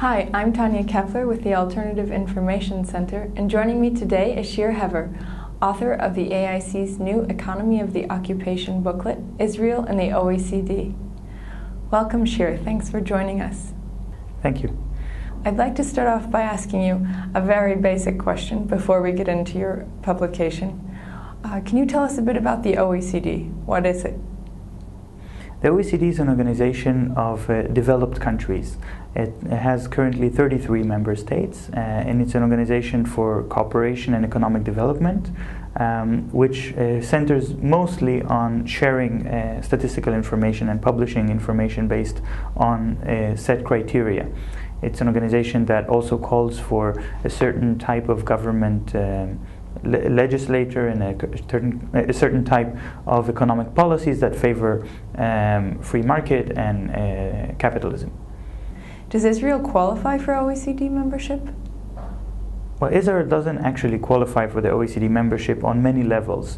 Hi, I'm Tanya Kepler with the Alternative Information Center, and joining me today is Shir Hever, author of the AIC's new Economy of the Occupation booklet, Israel and the OECD. Welcome, Shir. Thanks for joining us. Thank you. I'd like to start off by asking you a very basic question before we get into your publication. Can you tell us a bit about the OECD? What is it? The OECD is an organization of developed countries. It has currently 33 member states, and it's an organization for cooperation and economic development, which centers mostly on sharing statistical information and publishing information based on set criteria. It's an organization that also calls for a certain type of government legislator and a certain type of economic policies that favor free market and capitalism. Does Israel qualify for OECD membership? Well, Israel doesn't actually qualify for the OECD membership on many levels.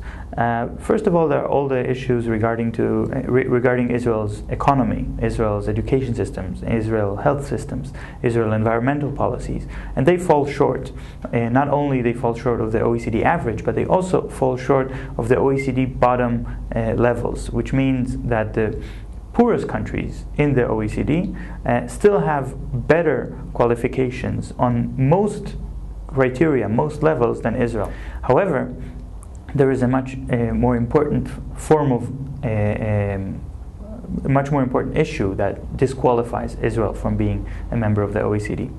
First of all, there are all the issues regarding Israel's economy, Israel's education systems, Israel health systems, Israel environmental policies, and they fall short. Not only they fall short of the OECD average, but they also fall short of the OECD bottom levels, which means that the poorest countries in the OECD still have better qualifications on most criteria, most levels than Israel. However, there is a much more important issue that disqualifies Israel from being a member of the OECD.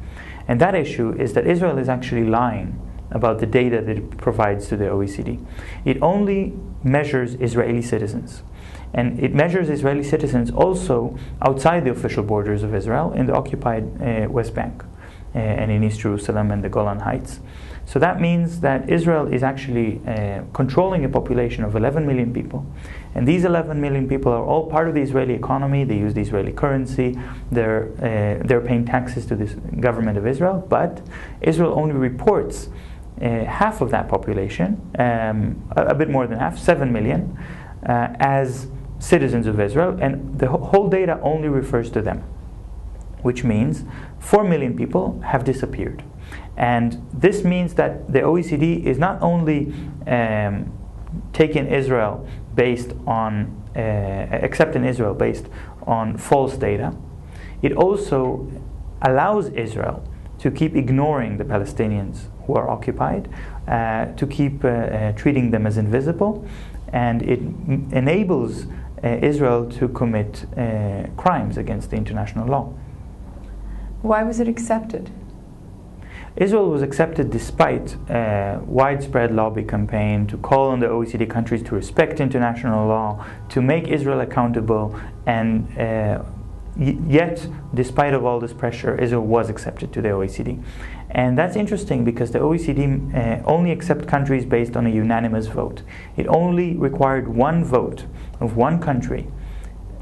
And that issue is that Israel is actually lying about the data that it provides to the OECD. It only measures Israeli citizens. And it measures Israeli citizens also outside the official borders of Israel in the occupied West Bank and in East Jerusalem and the Golan Heights. So that means that Israel is actually controlling a population of 11 million people. And these 11 million people are all part of the Israeli economy. They use the Israeli currency. They're paying taxes to the government of Israel. But Israel only reports half of that population, a bit more than half, 7 million, as citizens of Israel, and the whole data only refers to them, which means 4 million people have disappeared. And this means that the OECD is not only taking Israel based on, accepting Israel based on false data, it also allows Israel to keep ignoring the Palestinians who are occupied, to keep treating them as invisible, and it enables Israel to commit crimes against the international law. Why was it accepted? Israel was accepted despite widespread lobby campaign to call on the OECD countries to respect international law, to make Israel accountable, and yet, despite of all this pressure, Israel was accepted to the OECD. And that's interesting because the OECD only accepts countries based on a unanimous vote. It only required one vote of one country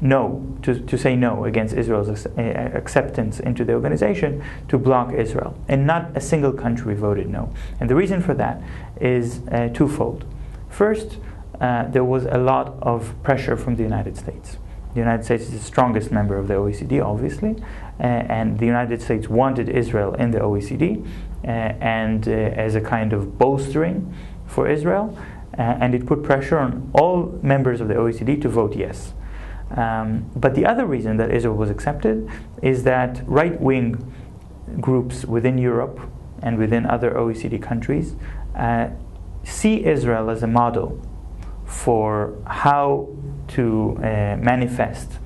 to say no against Israel's acceptance into the organization, to block Israel. And not a single country voted no. And the reason for that is twofold. First, there was a lot of pressure from the United States. The United States is the strongest member of the OECD, obviously, and the United States wanted Israel in the OECD and as a kind of bolstering for Israel, and it put pressure on all members of the OECD to vote yes. But the other reason that Israel was accepted is that right-wing groups within Europe and within other OECD countries see Israel as a model for how to manifest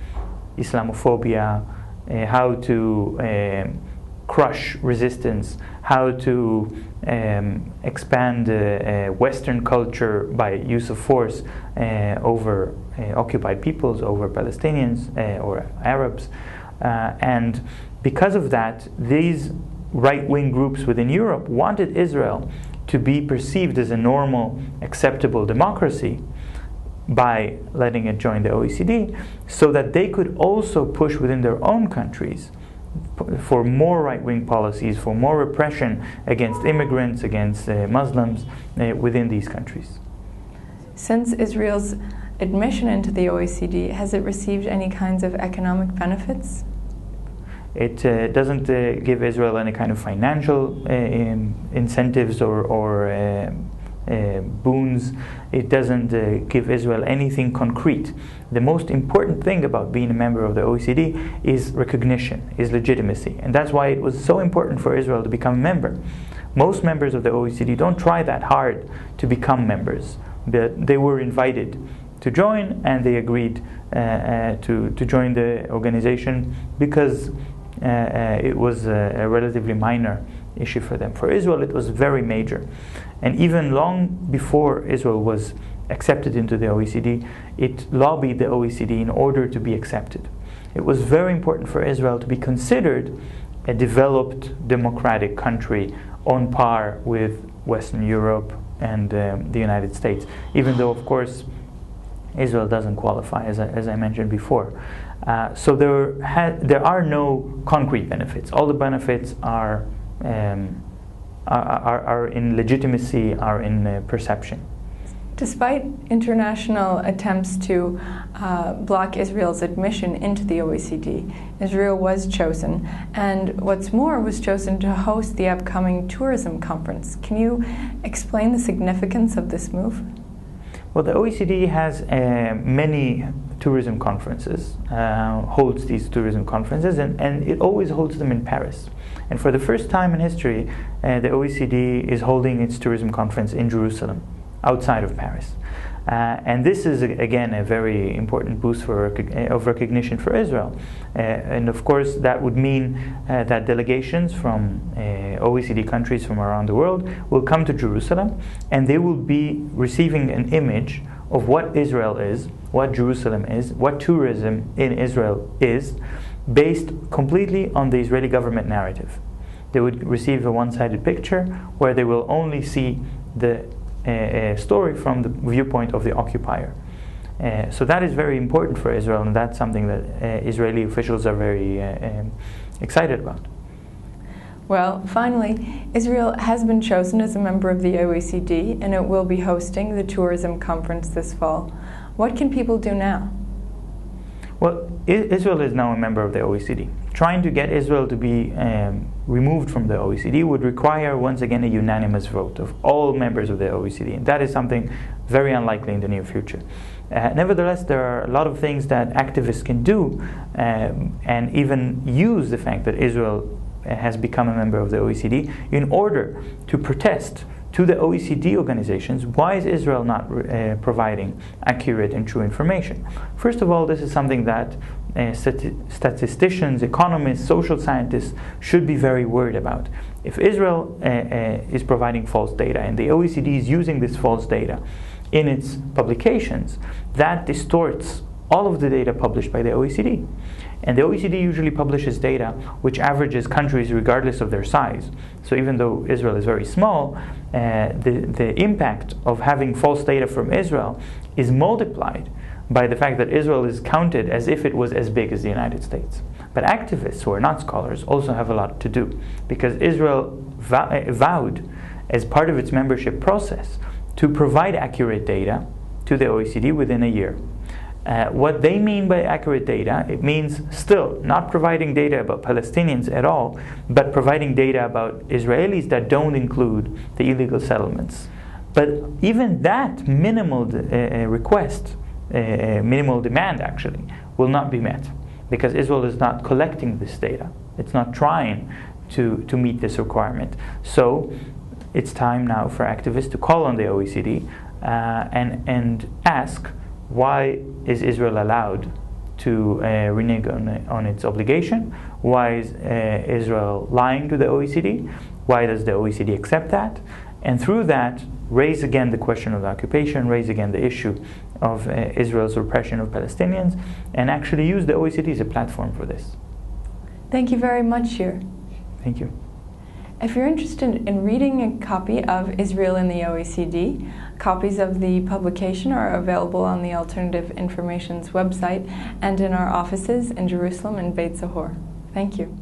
Islamophobia, how to crush resistance, how to expand Western culture by use of force over occupied peoples, over Palestinians or Arabs. And because of that, these right-wing groups within Europe wanted Israel to be perceived as a normal, acceptable democracy by letting it join the OECD, so that they could also push within their own countries for more right-wing policies, for more repression against immigrants, against Muslims within these countries. Since Israel's admission into the OECD, has it received any kinds of economic benefits? It doesn't give Israel any kind of financial incentives or boons. It doesn't give Israel anything concrete. The most important thing about being a member of the OECD is recognition, is legitimacy. And that's why it was so important for Israel to become a member. Most members of the OECD don't try that hard to become members, but they were invited to join, and they agreed to join the organization because it was a relatively minor issue for them. For Israel, it was very major. And even long before Israel was accepted into the OECD, it lobbied the OECD in order to be accepted. It was very important for Israel to be considered a developed democratic country on par with Western Europe and the United States, even though, of course, Israel doesn't qualify, as I mentioned before. So there are no concrete benefits. All the benefits are in legitimacy, are in perception. Despite international attempts to block Israel's admission into the OECD, Israel was chosen, and what's more, was chosen to host the upcoming tourism conference. Can you explain the significance of this move? Well, the OECD has many tourism conferences, holds these tourism conferences, and it always holds them in Paris. And for the first time in history, the OECD is holding its tourism conference in Jerusalem, outside of Paris. And this is, again, a very important boost of recognition for Israel. And of course, that would mean that delegations from OECD countries from around the world will come to Jerusalem, and they will be receiving an image of what Israel is, what Jerusalem is, what tourism in Israel is, based completely on the Israeli government narrative. They would receive a one-sided picture where they will only see the story from the viewpoint of the occupier. So that is very important for Israel, and that's something that Israeli officials are very excited about. Well, finally, Israel has been chosen as a member of the OECD, and it will be hosting the tourism conference this fall. What can people do now? Well, Israel is now a member of the OECD. Trying to get Israel to be removed from the OECD would require, once again, a unanimous vote of all members of the OECD. And that is something very unlikely in the near future. Nevertheless, there are a lot of things that activists can do and even use the fact that Israel has become a member of the OECD in order to protest to the OECD organizations, why is Israel not providing accurate and true information? First of all, this is something that statisticians, economists, social scientists should be very worried about. If Israel is providing false data and the OECD is using this false data in its publications, that distorts all of the data published by the OECD. And the OECD usually publishes data which averages countries regardless of their size. So even though Israel is very small, the impact of having false data from Israel is multiplied by the fact that Israel is counted as if it was as big as the United States. But activists who are not scholars also have a lot to do, because Israel vowed as part of its membership process to provide accurate data to the OECD within a year. What they mean by accurate data, it means still not providing data about Palestinians at all, but providing data about Israelis that don't include the illegal settlements. But even that minimal request, minimal demand actually, will not be met, because Israel is not collecting this data. It's not trying to meet this requirement. So it's time now for activists to call on the OECD and ask, why is Israel allowed to renege on its obligation? Why is Israel lying to the OECD? Why does the OECD accept that? And through that, raise again the question of the occupation, raise again the issue of Israel's repression of Palestinians, and actually use the OECD as a platform for this. Thank you very much, Shir. Thank you. If you're interested in reading a copy of Israel in the OECD, copies of the publication are available on the Alternative Information's website and in our offices in Jerusalem and Beit Zahor. Thank you.